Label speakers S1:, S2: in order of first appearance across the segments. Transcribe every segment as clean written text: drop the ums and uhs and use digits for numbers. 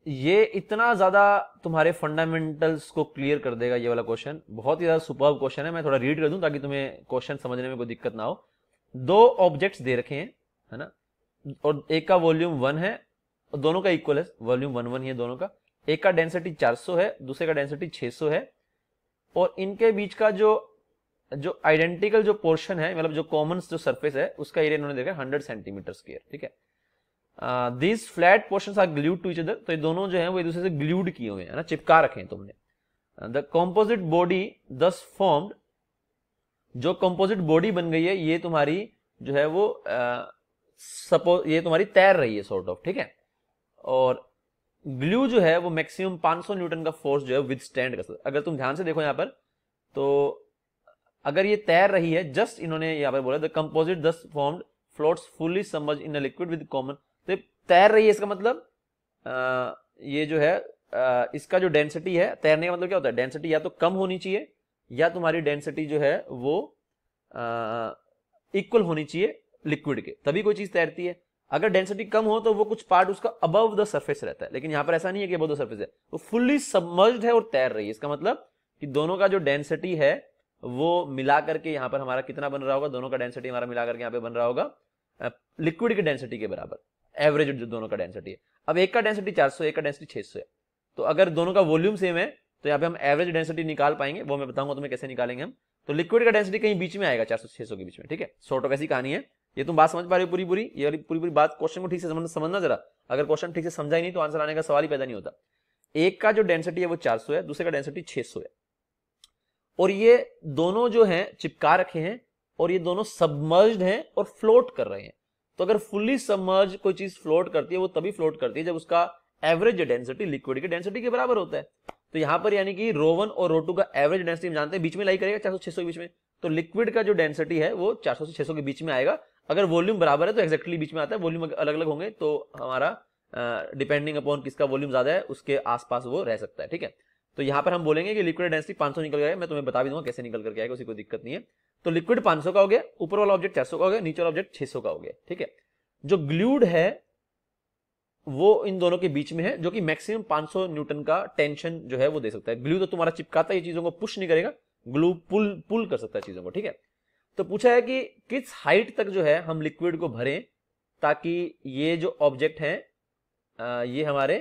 S1: ये इतना ज्यादा तुम्हारे फंडामेंटल्स को क्लियर कर देगा ये वाला क्वेश्चन, बहुत ही ज्यादा सुपर्ब क्वेश्चन है। मैं थोड़ा रीड कर दूं ताकि तुम्हें क्वेश्चन समझने में कोई दिक्कत ना हो। दो ऑब्जेक्ट्स दे रखे हैं, है ना, और एक का वॉल्यूम 1 है और दोनों का इक्वल है, वॉल्यूम 1 1 ही है दोनों का। एक का डेंसिटी 400 है, दूसरे का डेंसिटी 600 है, और इनके बीच का जो जो आइडेंटिकल जो पोर्शन है, मतलब जो कॉमन जो सरफेस है, उसका एरिया इन्होंने देखा 100 सेंटीमीटर स्क्वायर। ठीक है, these flat portions are glued to each other, तो ये दोनों जो है वो एक दूसरे से ग्लूड किए हुए हैं ना, चिपका रखे हैं तुमने। द कंपोजिट बॉडी दस फॉर्म्ड, जो कंपोजिट बॉडी बन गई है ये तुम्हारी जो है वो सपोज ये तुम्हारी तैर रही है सॉर्ट ऑफ। ठीक है, और ग्लू जो है वो मैक्सिमम 500 न्यूटन का फोर्स जो है विथस्टैंड कर सकता है। अगर तुम ध्यान से देखो यहां पर, तो अगर ये तैर रही है, जस्ट इन्होंने यहां पर बोला द कंपोजिट दस formed floats fully submerged in a liquid with common, तो तैर रही है, इसका मतलब ये जो है इसका जो डेंसिटी है, तैरने का मतलब क्या होता है, डेंसिटी या तो कम होनी चाहिए या तुम्हारी डेंसिटी जो है वो इक्वल होनी चाहिए लिक्विड के, तभी कोई चीज तैरती है। अगर डेंसिटी कम हो तो वो कुछ पार्ट उसका अबव द सरफेस रहता है, लेकिन यहां पर ऐसा नहीं है कि अबव द सरफेस है, वो फुल्ली सबमर्ज्ड है और तैर रही है। इसका मतलब कि दोनों का जो डेंसिटी है वो मिला करके यहां पर हमारा कितना बन रहा होगा, दोनों का डेंसिटी हमारा मिला करके यहां पे बन रहा होगा लिक्विड की डेंसिटी के बराबर, एवरेज जो दोनों का डेंसिटी है। अब एक का डेंसिटी 400, एक का डेंसिटी 600 है, तो अगर दोनों का वॉल्यूम सेम है तो यहाँ पे हम एवरेज डेंसिटी निकाल पाएंगे, वो मैं बताऊंगा तुम्हें कैसे निकालेंगे हम। तो लिक्विड का डेंसिटी कहीं बीच में आएगा 400 600 के बीच में। ठीक है, सॉर्ट ऑफ ऐसी कहानी है। ये तुम बात समझ पा रहे हो पूरी पूरी, ये वाली पूरी पूरी बात, क्वेश्चन को ठीक से समझना जरा। अगर क्वेश्चन ठीक से समझा ही नहीं तो आंसर आने का सवाल ही पैदा नहीं होता। एक का जो डेंसिटी है वो 400 है, दूसरे का डेंसिटी 600 है, और ये दोनों जो हैं चिपका रखे हैं, और ये दोनों सबमर्ज्ड हैं और फ्लोट कर रहे हैं। तो अगर फुल्ली सबमर्ज कोई चीज फ्लोट करती है वो तभी फ्लोट करती है जब उसका एवरेज डेंसिटी लिक्विड की डेंसिटी के बराबर होता है। तो यहां पर यानी कि रो 1 और रो 2 का एवरेज डेंसिटी हम जानते हैं बीच में लाई करेगा 400 600 के बीच में, तो लिक्विड का जो डेंसिटी है वो 400 से 600 के बीच में आएगा। अगर वॉल्यूम बराबर है तो एक्जैक्टली बीच में आता है, वॉल्यूम अलग अलग होंगे तो हमारा डिपेंडिंग अपॉन किसका वॉल्यूम ज्यादा है उसके आसपास वो रह सकता है। ठीक है, तो यहां पर हम बोलेंगे कि लिक्विड डेंसिटी 500 निकल गया है, मैं तुम्हें बता भी दूंगा कैसे निकल करके आएगा, उसी कोई दिक्कत नहीं है। तो लिक्विड 500 का हो गया, ऊपर वाला ऑब्जेक्ट 400 का हो गया, नीचे वाला ऑब्जेक्ट 600 का हो गया। ठीक है, जो ग्लूड है वो इन दोनों के बीच में है, जो कि मैक्सिमम 500 न्यूटन का टेंशन जो है वो दे सकता है। ग्लू तो तुम्हारा चिपकाता है, ये चीजों को पुश नहीं करेगा, ग्लू पुल पुल कर सकता है चीजों को। ठीक है, तो पूछा है कि किस हाइट तक जो है हम लिक्विड को भरें ताकि ये जो ऑब्जेक्ट है ये हमारे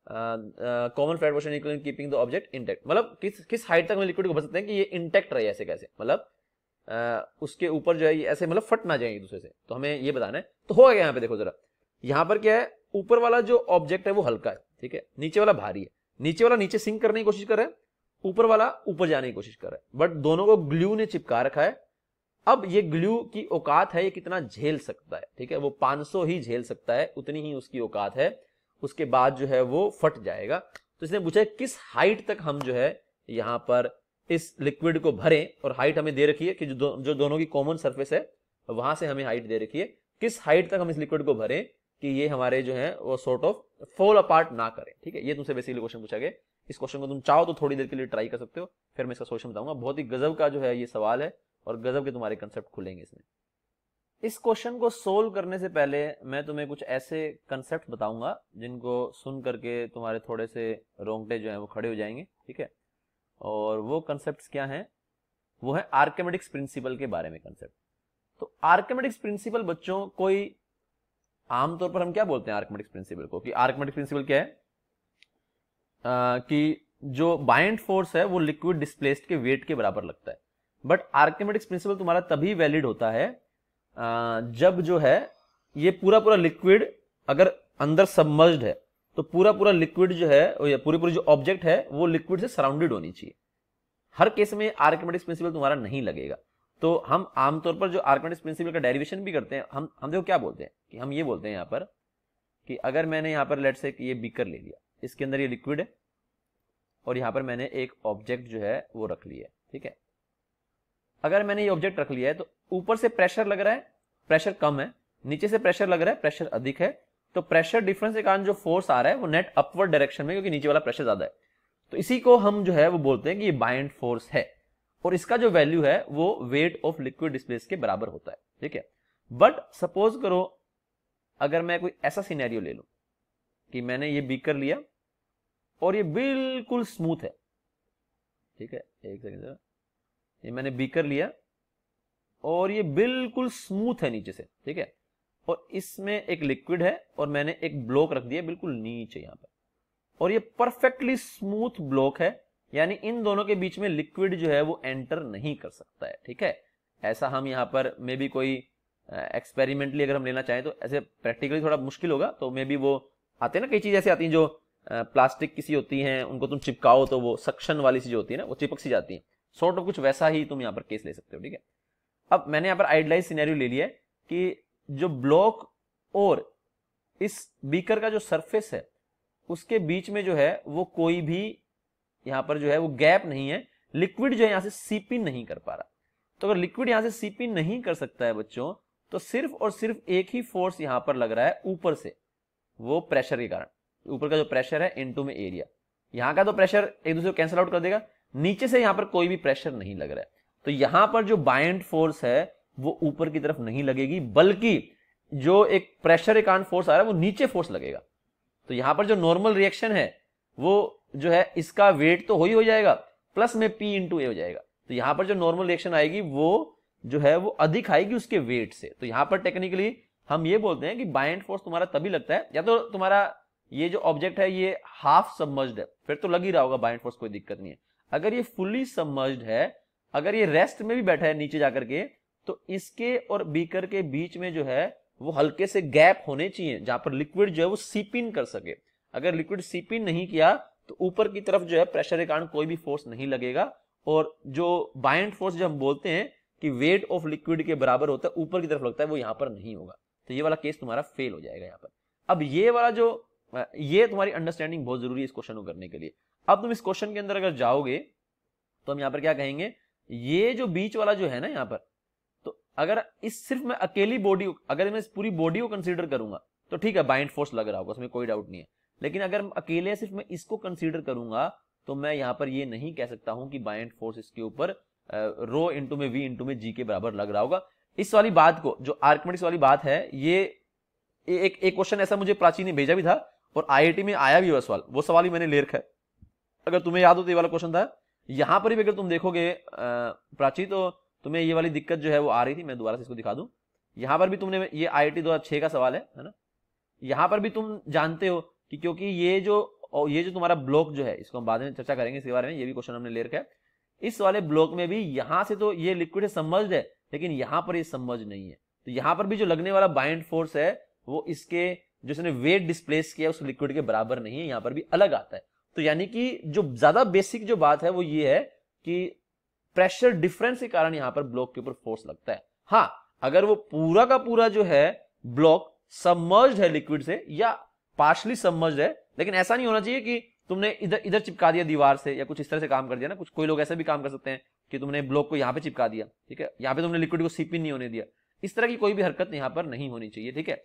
S1: common flat portion equal keeping the object intact, मतलब किस हाइट तक हम लिक्विड को भर सकते हैं कि ये इंटैक्ट रहे, ऐसे कैसे, मतलब उसके ऊपर जो है ये ऐसे मतलब फट ना जाए एक दूसरे से, तो हमें ये बताना है। तो होगा यहाँ पे देखो जरा, यहाँ पर क्या है, ऊपर वाला जो ऑब्जेक्ट है वो हल्का है, ठीक है, नीचे वाला भारी है, नीचे वाला नीचे सिंक करने की कोशिश कर रहा है, ऊपर वाला ऊपर जाने की कोशिश कर रहा है, बट दोनों को ग्लू ने चिपका रखा है। अब ये ग्लू की औकात है, ये कितना झेल सकता है, ठीक है, वो 500 ही झेल सकता है, उतनी ही उसकी औकात है, उसके बाद जो है वो फट जाएगा। तो इसने पूछा है किस हाइट तक हम जो है यहां पर इस लिक्विड को भरें, और हाइट हमें दे रखी है कि जो दोनों की कॉमन सरफेस है वहां से हमें हाइट दे रखी है, किस हाइट तक हम इस लिक्विड को भरें कि ये हमारे जो है वो सॉर्ट ऑफ फॉल अपार्ट ना करें। ठीक है, ये तुमसे बेसिकली क्वेश्चन पूछा गया। इस क्वेश्चन को तुम चाहो तो थोड़ी देर के लिए ट्राई कर सकते हो, फिर मैं इसका सोल्यूशन बताऊंगा। बहुत ही गजब का जो है ये सवाल है और गजब के तुम्हारे कंसेप्ट खुलेंगे इसमें। इस क्वेश्चन को सोल्व करने से पहले मैं तुम्हें कुछ ऐसे कंसेप्ट बताऊंगा जिनको सुन करके तुम्हारे थोड़े से रोंगटे जो है वो खड़े हो जाएंगे। ठीक है, और वो कंसेप्ट्स क्या हैं, वो है आर्किमिडीज प्रिंसिपल के बारे में कंसेप्ट। तो आर्किमिडीज प्रिंसिपल बच्चों, कोई आमतौर पर हम क्या बोलते हैं आर्किमिडीज प्रिंसिपल को, कि आर्किमिडीज प्रिंसिपल क्या है, कि जो बाइंड फोर्स है वो लिक्विड डिस्प्लेस्ड के वेट के बराबर लगता है। बट आर्किमिडीज प्रिंसिपल तुम्हारा तभी वैलिड होता है जब जो है ये पूरा पूरा लिक्विड अगर अंदर सबमर्ज्ड है, तो पूरा पूरा लिक्विड जो है, पूरी पूरी जो ऑब्जेक्ट है वो लिक्विड से सराउंडेड होनी चाहिए। हर केस में आर्किमिडीज प्रिंसिपल तुम्हारा नहीं लगेगा। तो हम आमतौर पर जो आर्किमिडीज प्रिंसिपल का डेरिवेशन भी करते हैं, हम देखो क्या बोलते हैं कि हम ये बोलते हैं यहाँ पर कि अगर मैंने यहाँ पर लेट्स से ये बीकर ले लिया, इसके अंदर ये लिक्विड है और यहाँ पर मैंने एक ऑब्जेक्ट जो है वो रख लिया है। ठीक है, अगर मैंने ये ऑब्जेक्ट रख लिया है तो ऊपर से प्रेशर लग रहा है, प्रेशर कम है, नीचे से प्रेशर लग रहा है, प्रेशर अधिक है, तो प्रेशर डिफरेंस के कारण जो फोर्स आ रहा है वो नेट अपवर्ड डायरेक्शन में, क्योंकि नीचे वाला प्रेशर ज्यादा है। तो इसी को हम जो है वो बोलते हैं कि ये बाइंड फोर्स है, और इसका जो वैल्यू है वो वेट ऑफ लिक्विड डिस्प्लेस के बराबर होता है। ठीक है, बट सपोज करो अगर मैं कोई ऐसा सिनेरियो ले लूं कि मैंने ये बीकर लिया और ये बिल्कुल स्मूथ है, ठीक है। एक सेकंड जरा, ये मैंने बीकर लिया और ये बिल्कुल स्मूथ है नीचे से, ठीक है। और इसमें एक लिक्विड है और मैंने एक ब्लॉक रख दिया बिल्कुल नीचे यहां पर, और ये परफेक्टली स्मूथ ब्लॉक है, यानी इन दोनों के बीच में लिक्विड जो है वो एंटर नहीं कर सकता है, ठीक है। ऐसा हम यहाँ पर मे बी कोई एक्सपेरिमेंटली अगर हम लेना चाहें तो ऐसे प्रैक्टिकली थोड़ा मुश्किल होगा, तो मे बी वो आते हैं ना, कई चीजें ऐसी आती हैं जो प्लास्टिक की सी होती हैं, उनको तुम चिपकाओ तो वो सक्शन वाली सी जो होती है ना, वो चिपक सी जाती है, सॉर्ट ऑफ कुछ वैसा ही तुम यहाँ पर केस ले सकते हो, ठीक है। अब मैंने यहाँ पर आइडियलाइज सिनेरियो ले लिया है कि जो ब्लॉक और इस बीकर का जो सरफेस है उसके बीच में जो है वो कोई भी यहां पर जो है वो गैप नहीं है, लिक्विड जो है यहां से सीप इन नहीं कर पा रहा। तो अगर लिक्विड यहां से सीप इन नहीं कर सकता है बच्चों, तो सिर्फ और सिर्फ एक ही फोर्स यहां पर लग रहा है ऊपर से, वो प्रेशर के कारण। ऊपर का जो प्रेशर है इनटू में एरिया, यहां का तो प्रेशर एक दूसरे को कैंसिल आउट कर देगा, नीचे से यहां पर कोई भी प्रेशर नहीं लग रहा है, तो यहां पर जो बाइंड फोर्स है वो ऊपर की तरफ नहीं लगेगी, बल्कि जो एक प्रेशर के कारण फोर्स आ रहा है वो नीचे फोर्स लगेगा। तो यहां पर जो नॉर्मल रिएक्शन है वो जो है इसका वेट तो हो जाएगा, प्लस में P इंटू ए हो जाएगा। तो यहां पर जो नॉर्मल रिएक्शन आएगी वो जो है वो अधिक आएगी उसके वेट से। तो यहां पर टेक्निकली हम ये बोलते हैं कि बाइंड फोर्स तुम्हारा तभी लगता है, या तो तुम्हारा ये जो ऑब्जेक्ट है ये हाफ सबमर्ज्ड है, फिर तो लग ही रहा होगा बाइंड फोर्स, कोई दिक्कत नहीं है। अगर ये फुली सबमर्ज्ड है, अगर ये रेस्ट में भी बैठा है नीचे जाकर के, तो इसके और बीकर के बीच में जो है वो हल्के से गैप होने चाहिए जहां पर लिक्विड जो है वो सीप इन कर सके। अगर लिक्विड सीप इन नहीं किया तो ऊपर की तरफ जो है प्रेशर के कारण कोई भी फोर्स नहीं लगेगा, और जो बाइंड फोर्स जो हम बोलते हैं कि वेट ऑफ लिक्विड के बराबर होता है ऊपर की तरफ लगता है, वो यहां पर नहीं होगा। तो ये वाला केस तुम्हारा फेल हो जाएगा यहां पर। अब ये वाला जो ये तुम्हारी अंडरस्टैंडिंग बहुत जरूरी है इस क्वेश्चन को करने के लिए। अब तुम इस क्वेश्चन के अंदर अगर जाओगे तो हम यहां पर क्या कहेंगे, ये जो बीच वाला जो है ना यहां पर, तो अगर इस सिर्फ मैं अकेली बॉडी, अगर मैं इस पूरी बॉडी को कंसीडर करूंगा तो ठीक है बाइंड फोर्स लग रहा होगा, उसमें कोई डाउट नहीं है। लेकिन अगर अकेले सिर्फ मैं इसको कंसीडर करूंगा तो मैं यहां पर ये नहीं कह सकता हूं कि बाइंड फोर्स इसके ऊपर रो इंटू में वी इंटू में जी के बराबर लग रहा होगा। इस वाली बात को, जो आर्किमिडीज वाली बात है, ये एक क्वेश्चन ऐसा मुझे प्राची ने भेजा भी था और आईआईटी में आया भी सवाल, वो सवाल ही मैंने ले रखा है। अगर तुम्हें याद हो तो ये वाला क्वेश्चन था। यहां पर भी अगर तुम देखोगे प्राची, तो तुम्हें ये वाली दिक्कत जो है वो आ रही थी। मैं दोबारा से इसको दिखा दूं, यहां पर भी तुमने, ये आईआईटी 2006 का सवाल है ना, यहां पर भी तुम जानते हो कि क्योंकि ये जो तुम्हारा ब्लॉक जो है, इसको हम बाद में चर्चा करेंगे इसके बारे में, ये भी क्वेश्चन हमने ले रखा है। इस वाले ब्लॉक में भी यहां से तो ये लिक्विड है सबमर्ज्ड है, लेकिन यहां पर ये सबमर्ज्ड नहीं है, तो यहां पर भी जो लगने वाला बाइंड फोर्स है वो इसके जो इसने वेट डिस्प्लेस किया उस लिक्विड के बराबर नहीं है, यहां पर भी अलग आता है। तो यानी कि जो ज्यादा बेसिक जो बात है वो ये है कि प्रेशर डिफरेंस के कारण यहां पर ब्लॉक के ऊपर फोर्स लगता है। हाँ, अगर वो पूरा का पूरा जो है ब्लॉक सबमर्ज्ड है लिक्विड से या पार्शली सबमर्ज्ड है, लेकिन ऐसा नहीं होना चाहिए कि तुमने इधर इधर चिपका दिया दीवार से या कुछ इस तरह से काम कर दिया ना, कुछ कोई लोग ऐसे भी काम कर सकते हैं कि तुमने ब्लॉक को यहां पे चिपका दिया, ठीक है, यहां पे तुमने लिक्विड को सीप इन नहीं होने दिया, इस तरह की कोई भी हरकत यहां पर नहीं होनी चाहिए, ठीक है।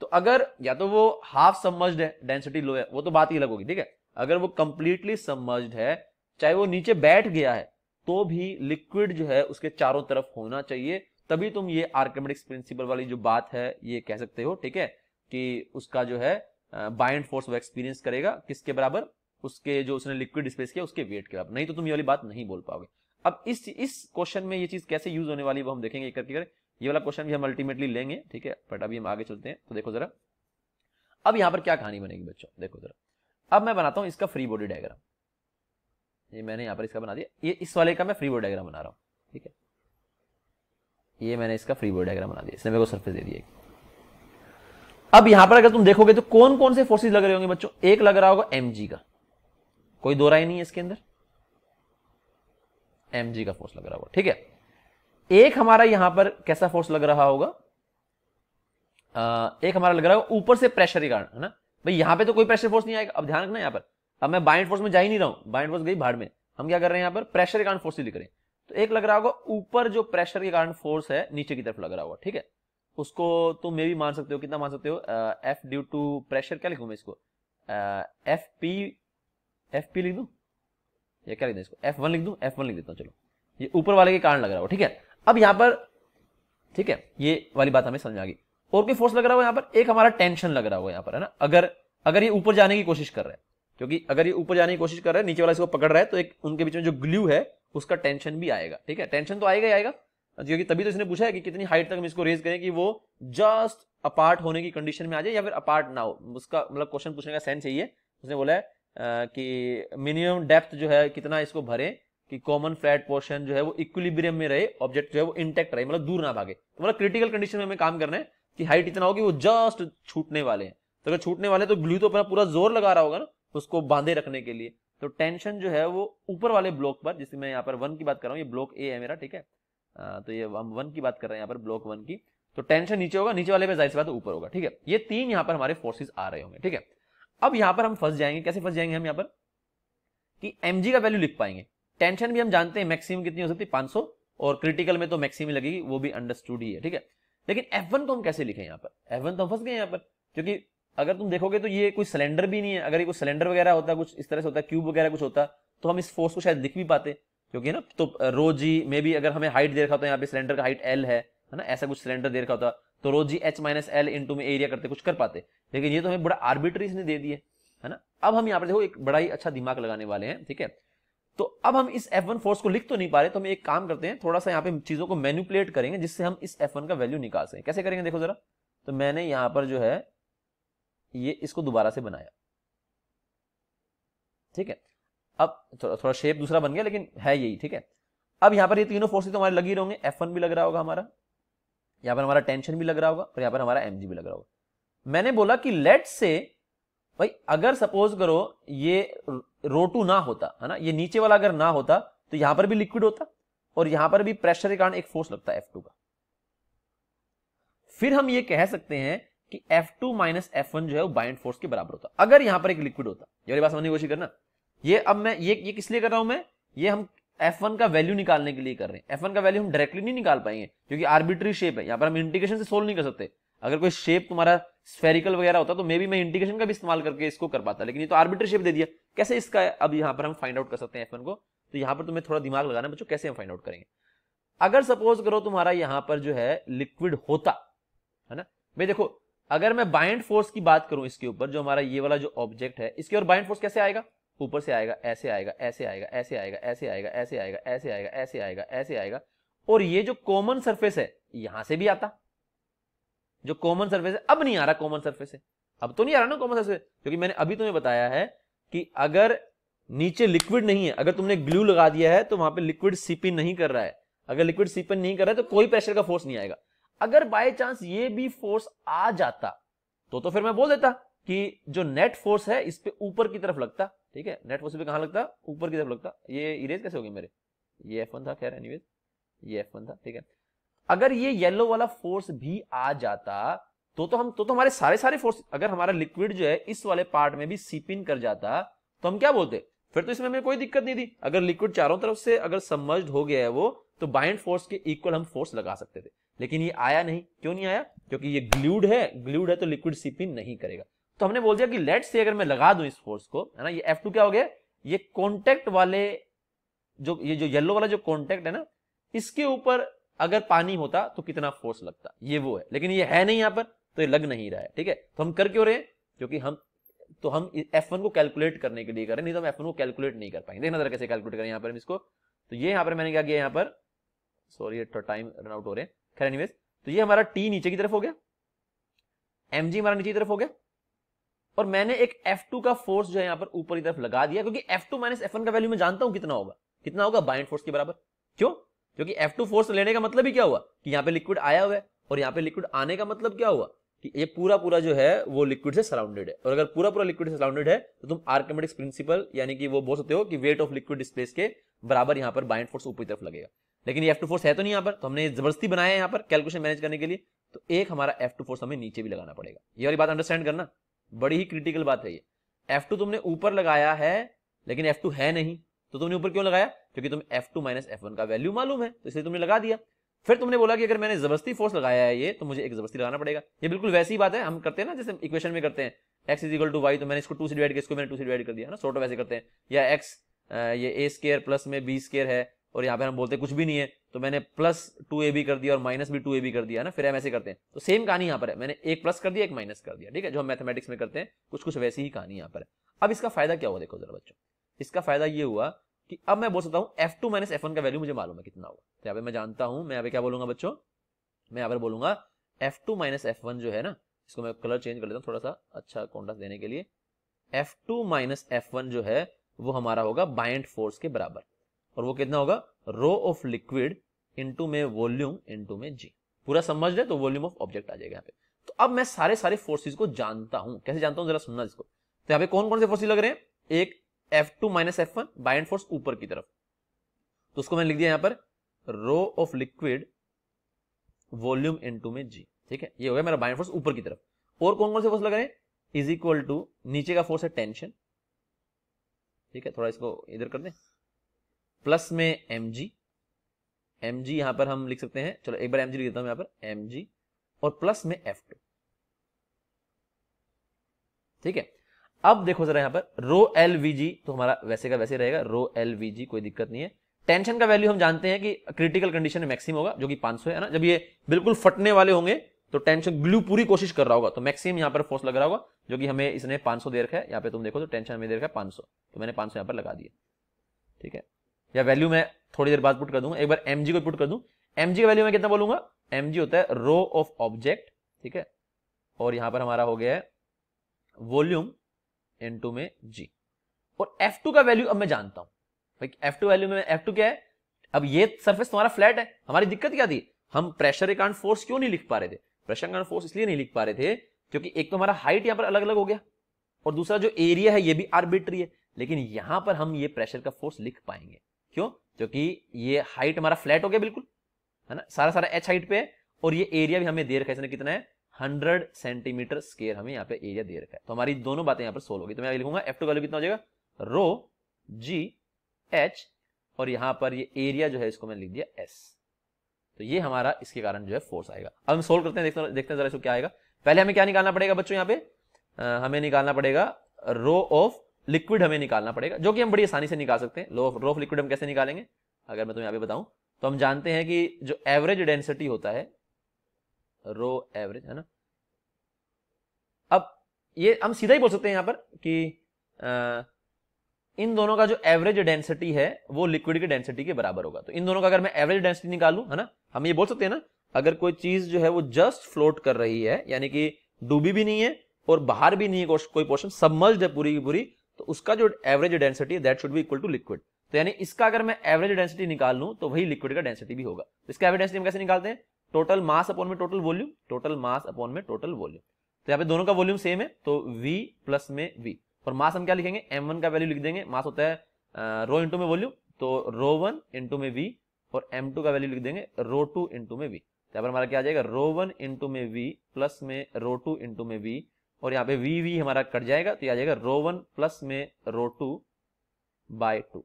S1: तो अगर या तो वो हाफ सबमर्ज्ड है, डेंसिटी लो है, वो तो बात ही अलग होगी, ठीक है। अगर वो कंप्लीटली सबमर्ज्ड है, चाहे वो नीचे बैठ गया है, तो भी लिक्विड जो है उसके चारों तरफ होना चाहिए, तभी तुम ये आर्किमिडीज प्रिंसिपल वाली जो बात है ये कह सकते हो, ठीक है, कि उसका जो है बाइंड फोर्स वो एक्सपीरियंस करेगा किसके बराबर, उसके जो उसने लिक्विड डिस्प्लेस किया उसके वेट के बराबर, नहीं तो तुम ये वाली बात नहीं बोल पाओगे। अब इस क्वेश्चन में ये चीज कैसे यूज होने वाली है वो हम देखेंगे एक करके। ये वाला क्वेश्चन भी हम अल्टीमेटली लेंगे, ठीक है, बट अभी हम आगे चलते हैं। तो देखो जरा, अब यहां पर क्या कहानी बनेगी बच्चों, देखो जरा। अब मैं बनाता हूं इसका फ्री बॉडी डायग्राम, ये मैंने यहां पर इसका बना दिया, ये इस वाले का मैं फ्री बॉडी डायग्राम बना रहा हूं, ठीक है, ये मैंने इसका फ्री बॉडी डायग्राम बना दिया, इसने मेरे को सरफेस दे दिया। अब यहां पर अगर तुम देखोगे तो कौन कौन से फोर्सेस लग रहे होंगे बच्चों, एक लग रहा होगा mg का, कोई दो राय नहीं है इसके अंदर, mg का फोर्स लग रहा होगा, ठीक है। एक हमारा यहां पर कैसा फोर्स लग रहा होगा, एक हमारा लग रहा होगा ऊपर से प्रेशर के कारण, है ना भाई, यहां पे तो कोई प्रेशर फोर्स नहीं आएगा। अब ध्यान रखना यहां पर, अब मैं बाइंड फोर्स में जा ही नहीं रहा हूं, बाइंड फोर्स गई भाड़ में, हम क्या कर रहे हैं यहां पर प्रेशर के कारण फोर्स लिख रहे हैं। तो एक लग रहा होगा ऊपर जो प्रेशर के कारण फोर्स है नीचे की तरफ लग रहा होगा, ठीक है, उसको तुम मे भी मान सकते हो, कितना मान सकते हो, एफ ड्यू टू प्रेशर, क्या लिखूं मैं इसको, एफ पी लिख दूं या क्या लिख दूं इसको, F1 लिख दूं, F1 लिख देता हूं, चलो, ये ऊपर वाले के कारण लग रहा होगा, ठीक है। अब यहां पर, ठीक है, ये वाली बात हमें समझ आ गई। और कोई फोर्स लग रहा होगा यहां पर, एक हमारा टेंशन लग रहा होगा यहां पर, है ना, अगर ये ऊपर जाने की कोशिश कर रहा है, क्योंकि अगर ये ऊपर जाने की कोशिश कर रहा है, नीचे वाला इसको पकड़ रहा है, तो एक उनके बीच में जो ग्लू है उसका टेंशन भी आएगा। ठीक है, टेंशन तो आएगा ही आएगा, क्योंकि तभी तो इसने पूछा है कि कितनी हाइट तक हम इसको रेज करें कि वो जस्ट अपार्ट होने की कंडीशन में आ जाए या फिर अपार्ट ना हो। उसका मतलब क्वेश्चन पूछने का सेंस यही है। उसने बोला है कि मिनिमम डेप्थ जो है कितना इसको भरे कि कॉमन फ्लैट पोर्शन जो है वो इक्विलिब्रियम में रहे, ऑब्जेक्ट जो है वो इंटैक्ट रहे, मतलब दूर ना भागे। तो मतलब क्रिटिकल कंडीशन में हमें काम करना है कि हाइट इतना हो कि वो जस्ट छूटने वाले हैं। तो अगर छूटने वाले तो ग्लू तो अपना पूरा जोर लगा रहा होगा ना उसको बांधे रखने के लिए। तो टेंशन जो है वो ऊपर वाले ब्लॉक पर, जिसमें मैं यहाँ पर 1 की बात कर रहा हूँ, ये ब्लॉक ए है मेरा, ठीक है। तो ये हम 1 की बात कर रहे हैं यहाँ पर, ब्लॉक 1 की। तो टेंशन नीचे होगा, नीचे वाले पे जाहिर सी बात है ऊपर होगा। ठीक है, ये 3 यहाँ पर हमारे फोर्सेस आ रहे होंगे। ठीक है, अब यहाँ पर हम फंस जाएंगे। कैसे फंस जाएंगे हम यहाँ पर कि mg का वैल्यू लिख पाएंगे। टेंशन भी हम जानते हैं मैक्सिमम कितनी हो सकती है 500, और क्रिटिकल में तो मैक्सिमम लगेगी, वो भी अंडरस्टूड ही है। ठीक है, लेकिन F1 को हम कैसे लिखें यहाँ पर? F1 तो हम फंस गए यहाँ पर, क्योंकि अगर तुम देखोगे तो ये कोई सिलेंडर भी नहीं है। अगर ये कोई सिलेंडर वगैरह होता, कुछ इस तरह से होता, क्यूब वगैरह कुछ होता, तो हम इस फोर्स को शायद लिख भी पाते, क्योंकि ना तो रो जी में भी अगर हमें हाइट दे रखा होता है, यहाँ पे सिलेंडर का हाइट L है ना, ऐसा कुछ सिलेंडर दे रखा होता, तो रो जी H माइनस L इंटू में एरिया करते कुछ कर पाते। लेकिन ये तो हमें बड़ा आर्बिट्री इसने दे दिए, है ना। अब हम यहाँ पर देखो एक बड़ा ही अच्छा दिमाग लगाने वाले हैं। ठीक है, तो अब हम इस F1 फोर्स को लिख तो नहीं पा रहे, तो हम एक काम करते हैं, थोड़ा सा यहाँ पे चीजों को मैनिपुलेट करेंगे जिससे हम इस F1 का वैल्यू निकाल सकें। कैसे करेंगे देखो जरा। तो मैंने यहाँ पर जो है ये इसको दोबारा से बनाया। ठीक है, अब थोड़ा शेप दूसरा बन गया, लेकिन है यही। ठीक है, अब यहाँ पर ये तीनों फोर्सेस तो हमारे लगी रहेंगे। F1 भी लग रहा होगा हमारा, यहाँ पर हमारा टेंशन भी लग रहा होगा, और यहाँ पर हमारा mg भी लग रहा होगा। मैंने बोला कि लेट से भाई अगर सपोज करो ये रो2 ना होता, है ना, ये नीचे वाला अगर ना होता तो यहां पर भी लिक्विड होता और यहां पर भी प्रेशर के कारण एक फोर्स लगता है F2 का। फिर हम ये कह सकते हैं कि F2 माइनस F1 जो है वो बाइंड फोर्स के बराबर होता अगर यहां पर एक लिक्विड होता। ये वाली बात समझने की कोशिश करना। ये अब मैं ये किस लिए कर रहा हूं मैं, ये हम F1 का वैल्यू निकालने के लिए कर रहे हैं। F1 का वैल्यू हम डायरेक्टली नहीं निकाल पाएंगे क्योंकि आर्बिट्री शेप है, यहां पर हम इंटीग्रेशन से सोल्व नहीं कर सकते। अगर कोई शेप तुम्हारा स्फेरिकल वगैरह होता तो मे बी मैं इंटीग्रेशन का भी इस्तेमाल करके इसको कर पाता, लेकिन ये तो आर्बिट्री शेप दे दिया। कैसे इसका अब यहां पर हम फाइंड आउट कर सकते हैं F1 को। तो यहां पर तुम्हें थोड़ा दिमाग लगाना बच्चों, कैसे हम फाइंड आउट करेंगे। अगर सपोज करो तुम्हारा यहां पर जो है लिक्विड होता, है ना भाई, देखो अगर मैं बाइंड फोर्स की बात करूं इसके ऊपर, जो हमारा ये वाला जो ऑब्जेक्ट है इसके और बाइंड फोर्स कैसे आएगा, ऊपर से आएगा, ऐसे आएगा, ऐसे आएगा, ऐसे आएगा, ऐसे आएगा, ऐसे आएगा, ऐसे आएगा, ऐसे आएगा, ऐसे आएगा, और ये जो कॉमन सरफेस है यहां से भी आता। जो कॉमन सरफेस है अब नहीं आ रहा, कॉमन सरफेस है अब तो नहीं आ रहा ना कॉमन सरफेस, क्योंकि मैंने अभी तुम्हें बताया है कि अगर नीचे लिक्विड नहीं है, अगर तुमने ग्लू लगा दिया है तो वहां पे लिक्विड सीप इन नहीं कर रहा है। अगर लिक्विड सीप इन नहीं कर रहा है तो कोई प्रेशर का फोर्स नहीं आएगा। अगर बाय चांस ये भी फोर्स आ जाता तो फिर मैं बोल देता कि जो नेट फोर्स है इस पे ऊपर की तरफ लगता। ठीक है, नेट फोर्स पे कहां लगता, ऊपर की तरफ लगता। ये इरेज कैसे हो गए मेरे, ये F1 था, खैर एनीवेज ये F1 था। ठीक है, अगर ये येलो वाला फोर्स भी आ जाता तो हम तो हमारे सारे फोर्स, अगर हमारा लिक्विड जो है इस वाले पार्ट में भी सीप इन कर जाता तो हम क्या बोलते, फिर तो इसमें हमें कोई दिक्कत नहीं थी। अगर लिक्विड चारों तरफ से अगर सबमर्ज्ड हो गया है वो, तो बाइंड फोर्स के इक्वल हम फोर्स लगा सकते थे। लेकिन ये आया नहीं। क्यों नहीं आया, क्योंकि ये ग्लूड है तो लिक्विड सीप इन नहीं करेगा। तो हमने बोल दिया कि लेट से अगर मैं लगा दूं इस फोर्स को, है ना, ये F2 क्या हो गया, ये कॉन्टेक्ट वाले जो ये जो येलो वाला जो कॉन्टेक्ट है ना, इसके ऊपर अगर पानी होता तो कितना फोर्स लगता, ये वो है। लेकिन ये है नहीं यहां पर, तो ये लग नहीं रहा है। ठीक है, तो हम कर क्यों रहे हैं, क्योंकि हम F1 को कैलकुलेट करने के लिए कर रहे हैं, नहीं तो हम F1 को कैलकुलेट नहीं कर पाएंगे। देखना जरा कैसे कैलकुलेट करें यहाँ पर हम इसको। तो ये यहाँ पर मैंने क्या किया, यहाँ पर सॉरी टाइम रन आउट हो रहे हैं, खैर एनीवेज। तो ये हमारा T नीचे की तरफ हो गया, mg हमारा नीचे की तरफ हो गया, और मैंने एक F2 का फोर्स जो है यहाँ पर ऊपर की तरफ लगा दिया, क्योंकि F2 माइनस F1 का वैल्यू मैं जानता हूं कितना होगा बाइंड फोर्स के बराबर। क्यों, क्योंकि F2 फोर्स लेने का मतलब ही क्या हुआ कि यहाँ पे लिक्विड आया हुआ है, और यहाँ पे लिक्विड आने का मतलब क्या हुआ कि ये पूरा जो है वो लिक्विड से सराउंडेड है। और अगर पूरा लिक्विड से सराउंडेड है तो तुम आर्किमिडीज प्रिंसिपल यानी कि वो बोल सकते हो कि वेट ऑफ लिक्विड डिस्प्लेस के बराबर यहाँ पर बाइंड फोर्स ऊपर की तरफ लगेगा। लेकिन ये F2 फोर्स है तो नहीं यहाँ पर, तो हमने जबरदस्ती बनाया है यहाँ पर कैलकुलेशन मैनेज करने के लिए। तो एक हमारा F2 फोर्स हमें नीचे भी लगाना पड़ेगा। ये वाली बात अंडरस्टैंड करना, बड़ी ही क्रिटिकल बात है ये। F2 तुमने ऊपर लगाया है लेकिन F2 है नहीं, तो तुमने ऊपर क्यों लगाया, क्योंकि तुम्हें F2 माइनस F1 का वैल्यू मालूम है, तो इसलिए तुमने लगा दिया। फिर तुमने बोला कि अगर मैंने जबरदस्ती फोर्स लगाया है ये, तो मुझे एक जबरदस्ती लगाना पड़ेगा। ये बिल्कुल वैसी बात है, हम करते हैं ना जैसे इक्वेशन में करते हैं x is equal to y, तो मैंने इसको 2 से डिवाइड किया, इसको मैंने 2 से डिवाइड कर दिया ना, सॉर्ट ऑफ वैसे करते हैं। या x ये a स्क्वायर प्लस में b स्क्वायर है और यहाँ पे हम बोलते हैं कुछ भी नहीं है, तो मैंने +2ab कर दिया और माइनस भी 2ab कर दिया ना, फिर हम ऐसे करते हैं। तो सेम कहानी यहाँ पर है, मैंने एक प्लस कर दिया एक माइनस कर दिया, ठीक है, जो हम मैथमेटिक्स में करते हैं कुछ वैसी ही कहानी यहाँ पर है। अब इसका फायदा क्या हुआ देखो जरा बच्चों, इसका फायदा ये हुआ कि अब मैं बोल सकता हूँ f2 - f1 का वैल्यू मुझे मालूम है कितना होगा। तो यहाँ पे मैं जानता हूँ, मैं यहाँ पे क्या बोलूंगा बच्चों, मैं यहाँ पर बोलूंगा f2 - f1 जो है ना, इसको मैं कलर चेंज कर लेता हूँ थोड़ा सा अच्छा कॉन्ट्रास्ट देने के लिए। f2 - f1 जो है वो हमारा होगा बाइंड फोर्स के बराबर, और वो कितना होगा, रो ऑफ लिक्विड इनटू में वॉल्यूम इनटू में जी। पूरा समझ ले तो वॉल्यूम ऑफ ऑब्जेक्ट आ जाएगा यहाँ पे। तो अब मैं सारे फोर्सेस को जानता हूं, कैसे जानता हूं जरा सुनना इसको। तो यहाँ पे कौन कौन से फोर्सेस लग रहे हैं, एक f2 - f1 बाइंड फोर्स ऊपर की तरफ, तो उसको मैंने लिख दिया यहाँ पर rho of liquid volume into में जी, ठीक है, ये हो गया मेरा बाइंड फोर्स ऊपर की तरफ। और कौन कौन से फोर्स लग रहे हैं, इज इक्वल टू नीचे का फोर्स है टेंशन, ठीक है, थोड़ा इसको इधर कर दें, प्लस में mg, mg यहां पर हम लिख सकते हैं, चलो एक बार mg लिख देता हूं यहां पर mg, और प्लस में f2, ठीक है। अब देखो जरा यहां पर रो LVG तो हमारा वैसे का वैसे रहेगा, रो LVG कोई दिक्कत नहीं है। टेंशन का वैल्यू हम जानते हैं कि क्रिटिकल कंडीशन में मैक्सिमम होगा जो कि 500 है ना, जब ये बिल्कुल फटने वाले होंगे तो टेंशन ग्लू पूरी कोशिश कर रहा होगा तो मैक्सिमम यहां पर फोर्स लग रहा होगा, जो कि हमें इसने 500 दे रखा है। यहाँ पे तुम देखो तो टेंशन हमें दे रखा है 500, तो मैंने 500 यहां पर लगा दिया, ठीक है। या वैल्यू मैं थोड़ी देर बाद पुट कर दूंगा, एक बार mg को पुट कर दूं, mg का वैल्यू मैं कितना बोलूंगा, mg होता है रो ऑफ ऑब्जेक्ट, ठीक है, और यहां पर हमारा हो गया है वॉल्यूम इनटू में g। और f2 का वैल्यू अब मैं जानता हूं भाई, f2 वैल्यू में f2 क्या है, अब ये सरफेस तुम्हारा फ्लैट है, हमारी दिक्कत क्या थी, हम प्रेशर एकांत फोर्स क्यों नहीं लिख पा रहे थे, प्रेशर एकांत फोर्स इसलिए नहीं लिख पा रहे थे क्योंकि एक तो हमारा हाइट यहां पर अलग अलग हो गया, और दूसरा जो एरिया है ये भी आर्बिट्री है, लेकिन यहां पर हम ये प्रेशर का फोर्स लिख पाएंगे, क्यों, क्योंकि ये हाइट हमारा फ्लैट हो गया बिल्कुल, है ना, सारा h हाइट पे है, और ये एरिया भी हमें दे रखा है, इसने कितना है 100 सेंटीमीटर स्क्वायर हमें यहाँ पे एरिया दे रखा है। तो हमारी दोनों बातें यहाँ पर सोल्व होगी। तो मैं लिखूंगा f2 का वैल्यू कितना हो जाएगा, रो g h, और यहां पर ये एरिया जो है इसको मैंने लिख दिया s। तो ये हमारा इसके कारण जो है फोर्स आएगा। अब हम सोल्व करते हैं, देखते हैं जरा इसको क्या आएगा। पहले हमें क्या निकालना पड़ेगा बच्चों, यहाँ पे हमें निकालना पड़ेगा रो ऑफ लिक्विड, हमें निकालना पड़ेगा, जो कि हम बड़ी आसानी से निकाल सकते हैं। रो ऑफ लिक्विड हम कैसे निकालेंगे, अगर मैं तुम्हें यहाँ पे बताऊं तो हम जानते हैं कि जो एवरेज डेंसिटी होता है, रो एवरेज, है ना, अब ये हम सीधा ही बोल सकते हैं यहाँ पर कि इन दोनों का जो एवरेज डेंसिटी है वो लिक्विड की डेंसिटी के बराबर होगा। तो इन दोनों का अगर मैं एवरेज डेंसिटी निकालूं, है ना, हम ये बोल सकते हैं ना, अगर कोई चीज जो है वो जस्ट फ्लोट कर रही है, यानी कि डूबी भी नहीं है और बाहर भी नहीं है, कोई पोर्शन सबमर्ज्ड है पूरी की पूरी, तो उसका जो एवरेज डेंसिटी है that should be equal to liquid. तो यानी इसका अगर मैं एवरेज डेंसिटी निकाल लूं तो वही लिक्विड का डेंसिटी भी होगा। तो इसका एवरेज डेंसिटी हम कैसे निकालते हैं, टोटल मास अपॉन में total volume, total mass upon में टोटल वॉल्यूम। तो यहाँ पे दोनों का वॉल्यूम सेम है, तो v प्लस में v, और मास हम क्या लिखेंगे, m1 का वैल्यू लिख देंगे, मास होता है रो इंटू में वॉल्यूम, तो रो 1 इंटू में v, और m2 का वैल्यू लिख देंगे रो 2 इंटू में v। तो यहाँ पर हमारा क्या आ जाएगा, रो 1 इंटू में v प्लस में रो 2 इंटू में v, और यहाँ पे v हमारा कट जाएगा, तो ये आ जाएगा रो 1 प्लस में रो 2 बाय 2।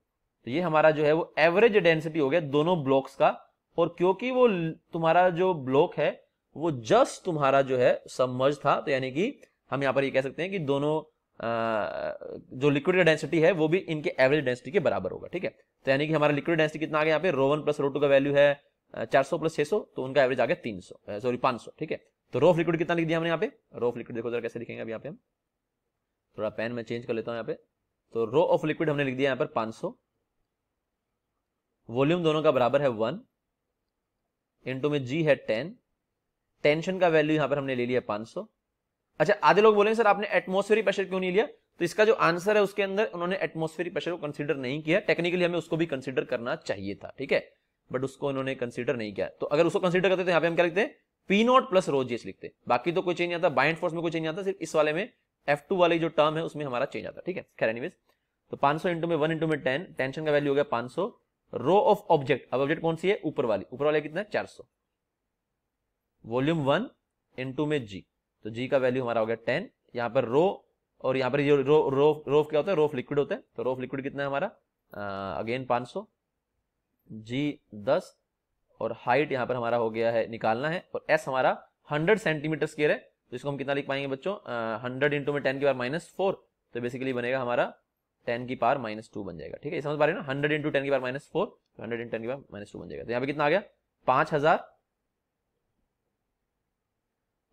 S1: तो ये हमारा जो है वो एवरेज डेंसिटी हो गया दोनों ब्लॉक्स का। और क्योंकि वो तुम्हारा जो ब्लॉक है वो जस्ट तुम्हारा जो है सबमर्ज था, तो यानी कि हम यहाँ पर ये कह सकते हैं कि दोनों जो लिक्विड का डेंसिटी है वो भी इनके एवरेज डेंसिटी के बराबर होगा, ठीक है। तो यानी कि हमारा लिक्विड डेंसिटी कितना आ गया, यहाँ पे रो 1 प्लस रो 2 का वैल्यू है 400 प्लस 600, तो उनका एवरेज आ गया 300, सॉरी 500, ठीक है। तो रो ऑफ लिक्विड कितना लिख दिया हमने यहाँ पे, रो ऑफ लिक्विड देखो जरा कैसे लिखेंगे, अब यहाँ पे हम थोड़ा पेन में चेंज कर लेता हूँ यहाँ पे। तो रो ऑफ लिक्विड हमने लिख दिया यहाँ पर 500, वॉल्यूम दोनों का बराबर है 1, इंटू में जी है 10, टेंशन का वैल्यू यहाँ पर हमने ले लिया 500। अच्छा, आधे लोग बोलेंगे सर आपने एटमॉस्फेरिक प्रेशर क्यों नहीं लिया, तो इसका जो आंसर है उसके अंदर उन्होंने एटमॉस्फेरिक प्रेशर को कंसीडर नहीं किया। टेक्निकली हमें उसको भी कंसीडर करना चाहिए था, ठीक है, बट उसको उन्होंने कंसीडर नहीं किया। तो अगर उसको कंसीडर करते तो यहाँ पे हम क्या लिखते हैं, P0 प्लस रो जीएस लिखते, बाकी तो कोई चेंज नहीं आता, बाइंड फोर्स में कोई चेंज नहीं आता, सिर्फ इस वाले में F2 वाली जो टर्म है उसमें हमारा चेंज आता, ठीक है। खैर एनीवेज, तो 500 इंटू में 1 इंटू में 10, टेंशन का वैल्यू हो गया 500, रो ऑफ ऑब्जेक्ट, अब ऑब्जेक्ट कौन सी है, ऊपर वाले कितना है 400, वॉल्यूम 1 इंटू में जी, तो जी का वैल्यू हमारा हो गया 10, यहाँ पर रो, और यहाँ पर रो क्या होता है, रो ऑफ लिक्विड होता है, तो रो ऑफ लिक्विड कितना है हमारा अगेन 500, जी 10, और हाइट यहाँ पर हमारा हो गया है निकालना है, और एस हमारा 100 सेंटीमीटर स्क्वायर है, तो इसको हम कितना लिख पाएंगे बच्चों, 100 इंटू में 10 की पावर -4, तो बेसिकली बनेगा हमारा 10 की पावर -2 बन जाएगा, ठीक है, समझ पा रहे हैं ना, 100 इंटू 10 की पावर -4 110 के बाद -2 बन जाएगा। तो यहाँ पे कितना आ गया 5000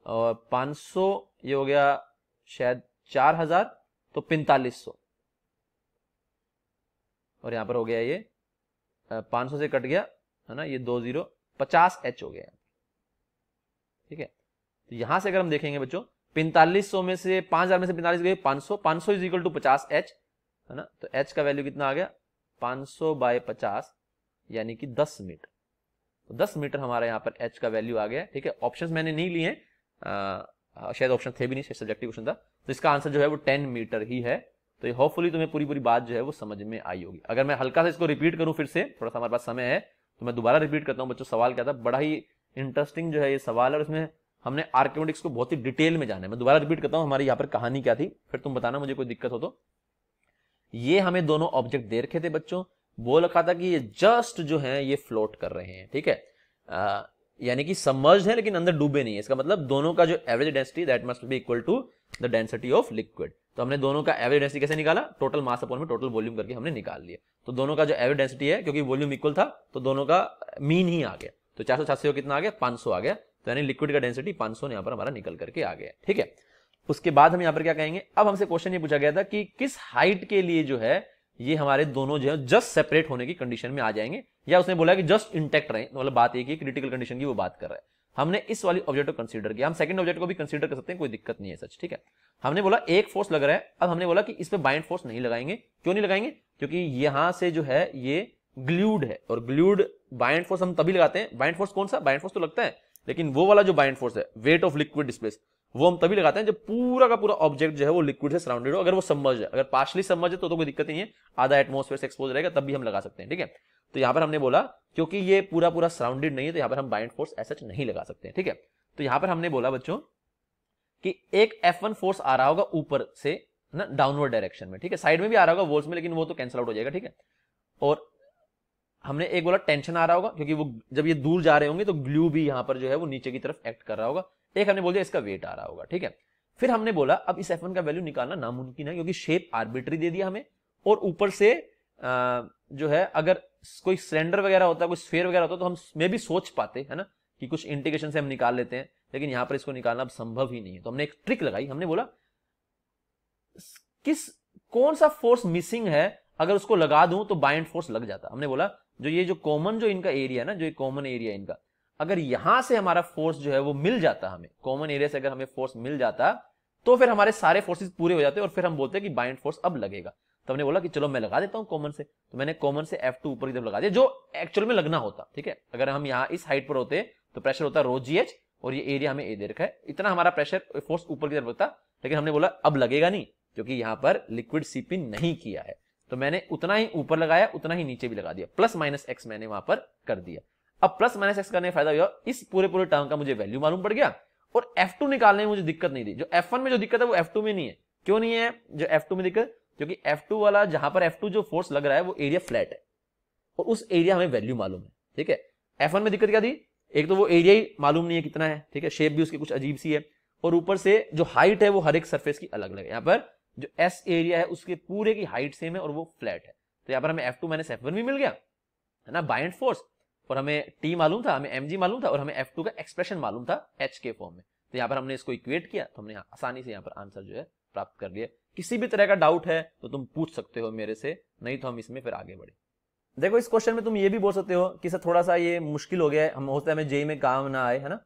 S1: और 500 ये हो गया शायद 4000, तो 4500 और यहाँ पर हो गया ये 500 से कट गया है ना, ये 20 50H हो गया। ठीक है, तो यहां से अगर हम देखेंगे बच्चों 4500 में से 5000 में से 45 गए 500, 500 इज इक्वल टू 50H है ना, तो H का वैल्यू कितना आ गया 500 बाय 50 यानी कि 10 मीटर। तो 10 मीटर हमारा यहाँ पर H का वैल्यू आ गया। ठीक है, ऑप्शंस मैंने नहीं लिए हैं, शायद ऑप्शन थे भी नहीं, शायद सब्जेक्टिव क्वेश्चन था, तो इसका आंसर जो है वो 10 मीटर ही है। तो होपफुली तुम्हें पूरी बात जो है वो समझ में आई होगी। अगर मैं हल्का सा इसको रिपीट करूं फिर से, थोड़ा सा हमारे पास समय है तो मैं दोबारा रिपीट करता हूं बच्चों। सवाल क्या था, बड़ा ही इंटरेस्टिंग जो है ये सवाल है और इसमें हमने आर्किमेटिक्स को बहुत ही डिटेल में जाना है। मैं दोबारा रिपीट करता हूं, हमारी यहाँ पर कहानी क्या थी, फिर तुम बताना मुझे कोई दिक्कत हो तो। ये हमें दोनों ऑब्जेक्ट दे रखे थे बच्चों, बोल रखा था कि ये जस्ट जो है ये फ्लोट कर रहे हैं। ठीक है, यानी कि सबमर्ज्ड है लेकिन अंदर डूबे नहीं है। इसका मतलब दोनों का जो average density that must be equal to the density of liquid. तो हमने दोनों का एवरेज डेंसिटी कैसे निकाला, टोटल मास अपॉन में टोटल वॉल्यूम करके हमने निकाल लिया। तो दोनों का जो एवरेज डेंसिटी है, क्योंकि वॉल्यूम इक्वल था तो दोनों का मीन ही आ गया, तो 486 कितना आ गया 500 आ गया। तो यानी लिक्विड का डेंसिटी 500 यहाँ पर हमारा निकल करके आ गया। ठीक है, उसके बाद हम यहाँ पर क्या कहेंगे, अब हमसे क्वेश्चन ये पूछा गया था कि किस हाइट के लिए जो है ये हमारे दोनों जो है जस्ट सेपरेट होने की कंडीशन में आ जाएंगे, या उसने बोला कि जस्ट इंटैक्ट रहे, मतलब बात एक ही क्रिटिकल कंडीशन की वो बात कर रहा है। हमने इस वाली ऑब्जेक्ट को कंसीडर किया, हम सेकंड ऑब्जेक्ट को भी कंसीडर कर सकते हैं, कोई दिक्कत नहीं है सच। ठीक है, हमने बोला एक फोर्स लग रहा है, अब हमने बोला कि इस पे बाइंड फोर्स नहीं लगाएंगे। क्यों नहीं लगाएंगे, क्योंकि यहां से जो है ये ग्लूड है और ग्लूड बाइंड फोर्स हम तभी लगाते हैं। बाइंड फोर्स कौन सा, बाइंड फोर्स तो लगता है लेकिन वो वाला जो बाइंड फोर्स है वेट ऑफ लिक्विड डिस्प्लेस, वो हम तभी लगाते हैं जब पूरा का पूरा ऑब्जेक्ट जो है वो लिक्विड से सराउंडेड हो। अगर वो सबमर्ज है, अगर पार्शली सबमर्ज है तो कोई दिक्कत नहीं है, आधा एटमॉस्फेयर से एक्सपोज रहेगा तब भी हम लगा सकते हैं। ठीक है, तो यहां पर हमने बोला क्योंकि ये पूरा सराउंडेड नहीं है तो यहां पर हम बाइंड फोर्स ऐसा नहीं लगा सकते हैं। ठीक है, तो यहां पर हमने बोला बच्चों कि एक F1 फोर्स आ रहा होगा ऊपर से ना डाउनवर्ड डायरेक्शन में। ठीक है, साइड में भी आ रहा होगा वॉल्स में, लेकिन वो तो कैंसिल आउट हो जाएगा। ठीक है, और हमने एक बोला टेंशन आ रहा होगा क्योंकि वो जब ये दूर जा रहे होंगे तो ग्लू भी यहां पर जो है वो नीचे की तरफ एक्ट कर रहा होगा। एक हमने बोल दिया इसका वेट आ रहा होगा। ठीक है, फिर हमने बोला अब इस F1 का वैल्यू निकालना नामुमकिन है क्योंकि शेप आर्बिट्री दे दिया हमें, और ऊपर से जो है अगर कोई सिलेंडर वगैरह होता, कोई स्फीयर वगैरह होता तो हम मे भी सोच पाते है ना कि कुछ इंटीग्रेशन से हम निकाल लेते हैं, लेकिन यहां पर इसको निकालना अब संभव ही नहीं है। तो हमने एक ट्रिक लगाई, हमने बोला कौन सा फोर्स मिसिंग है, अगर उसको लगा दूं तो बाइंड फोर्स लग जाता। हमने बोला जो कॉमन जो इनका एरिया है ना, जो कॉमन एरिया है इनका, अगर यहां से हमारा फोर्स जो है वो मिल जाता, हमें कॉमन एरिया से अगर हमें फोर्स मिल जाता तो फिर हमारे सारे फोर्सेस पूरे हो जाते और फिर हम बोलते हैं कि बाइंड फोर्स अब लगेगा। तो हमने बोला कि चलो मैं लगा देता हूं कॉमन से, तो मैंने कॉमन से F2 ऊपर की तरफ लगा दिया जो एक्चुअल में लगना होता। ठीक है, अगर हम यहाँ इस हाइट पर होते तो प्रेशर होता ρgh और ये एरिया हमें ए दे रखा है, इतना हमारा प्रेशर फोर्स ऊपर की तरफ होता, लेकिन हमने बोला अब लगेगा नहीं क्योंकि यहाँ पर लिक्विड सीपी नहीं किया है, तो मैंने उतना ही ऊपर लगाया उतना ही नीचे भी लगा दिया, प्लस माइनस एक्स मैंने वहां पर कर दिया। अब प्लस माइनस एक्स करने का फायदा हुआ इस पूरे टर्म का मुझे वैल्यू मालूम पड़ गया और F2 निकालने में मुझे दिक्कत नहीं थी। जो F1 में जो दिक्कत है वो F2 में नहीं है। क्यों नहीं है जो F2 में दिक्कत, क्योंकि F2 वाला जहां पर F2 जो फोर्स लग रहा है वो एरिया फ्लैट है और उस एरिया हमें वैल्यू मालूम है। ठीक है, F1 में दिक्कत क्या थी, एक तो वो एरिया ही मालूम नहीं है कितना है, ठीक है, शेप भी उसकी कुछ अजीब सी है, और ऊपर से जो हाइट है वो हर एक सरफेस की अलग अलग है। यहाँ पर जो S एरिया है उसके पूरे की हाइट सेम है और वो फ्लैट है, तो यहाँ पर हमें F2 माइनस F1 भी मिल गया है ना बाइंड फोर्स, और हमें T मालूम था, हमें mg मालूम था और हमें F2 का एक्सप्रेशन मालूम था H के फॉर्म में। तो यहाँ पर हमने इसको इक्वेट किया तो हमने आसानी से यहाँ पर आंसर जो है प्राप्त कर लिया। किसी भी तरह का डाउट है तो तुम पूछ सकते हो मेरे से, नहीं तो हम इसमें फिर आगे बढ़े। देखो इस क्वेश्चन में तुम ये भी बोल सकते हो कि सर थोड़ा सा ये मुश्किल हो गया है, हम होता है हमें जेई में काम ना आए, है ना,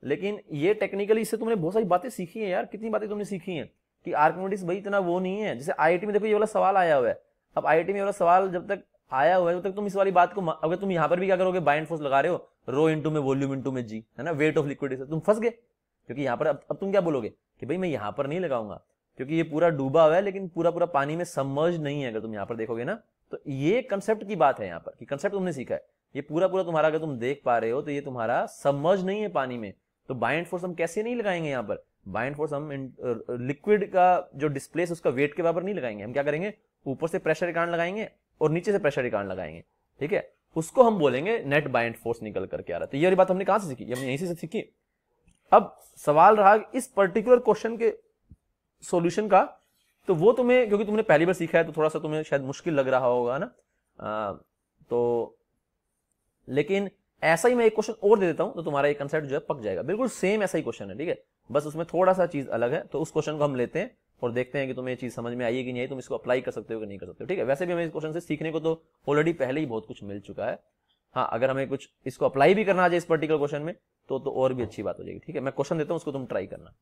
S1: लेकिन ये टेक्निकली इससे तुमने बहुत सारी बातें सीखी है यार। कितनी बातें तुमने सीखी हैं कि आर्किमिडीज भाई इतना वो नहीं है। जैसे IIT में देखो ये वाला सवाल आया हुआ है, अब IIT में ये वाला सवाल जब तक आया हुआ है तब तक तुम इस वाली बात को, अगर तुम यहाँ पर भी क्या करोगे, बाइंड फोर्स लगा रहे हो रो इंटू में वॉल्यूम इंटू में जी, है ना, वेट ऑफ लिक्विड, तुम फंस गए। क्योंकि यहाँ पर अब तुम क्या बोलोगे कि भाई मैं यहाँ पर नहीं लगाऊंगा क्योंकि ये पूरा डूबा हुआ है लेकिन पूरा पानी में सबमर्ज नहीं है। अगर तुम यहाँ पर देखोगे ना तो ये कंसेप्ट की बात है यहाँ पर कि कंसेप्ट तुमने सीखा है, ये पूरा तुम्हारा अगर तुम देख पा रहे हो तो ये तुम्हारा सबमर्ज नहीं है पानी में, तो बाइंड फोर्स हम कैसे नहीं लगाएंगे यहाँ पर। बाइंड फोर्स हम लिक्विड का जो डिस्प्लेस उसका वेट के बराबर नहीं लगाएंगे, हम क्या करेंगे ऊपर से प्रेशर के कारण लगाएंगे और नीचे से प्रेशर के कारण लगाएंगे। ठीक है, उसको हम बोलेंगे नेट बाइंड फोर्स निकल करके आ रहा है। तो ये वाली बात हमने कहां से सीखी, हमने यहीं से सीखी। अब सवाल रहा इस पर्टिकुलर क्वेश्चन के सॉल्यूशन का, तो वो तुम्हें क्योंकि तुमने पहली बार सीखा है तो थोड़ा सा तुम्हें शायद मुश्किल लग रहा होगा ना, तो लेकिन ऐसा ही मैं एक क्वेश्चन और दे देता हूं तो तुम्हारा ये कंसेप्ट जो है पक जाएगा। बिल्कुल सेम ऐसा ही क्वेश्चन है, ठीक है, बस उसमें थोड़ा सा चीज अलग है। तो उस क्वेश्चन को हम लेते हैं और देखते हैं कि तुम्हें ये चीज समझ में आई है कि नहीं आई, तुम इसको अप्लाई कर सकते हो कि नहीं कर सकते हो, ठीक है। वैसे भी हमें इस क्वेश्चन से सीखने को तो ऑलरेडी पहले ही बहुत कुछ मिल चुका है। हाँ, अगर हमें कुछ इसको अप्लाई भी करना आ जाए इस पर्टिकुलर क्वेश्चन में तो और भी अच्छी बात हो जाएगी, ठीक है। मैं क्वेश्चन देता हूं, उसको तुम ट्राई करना।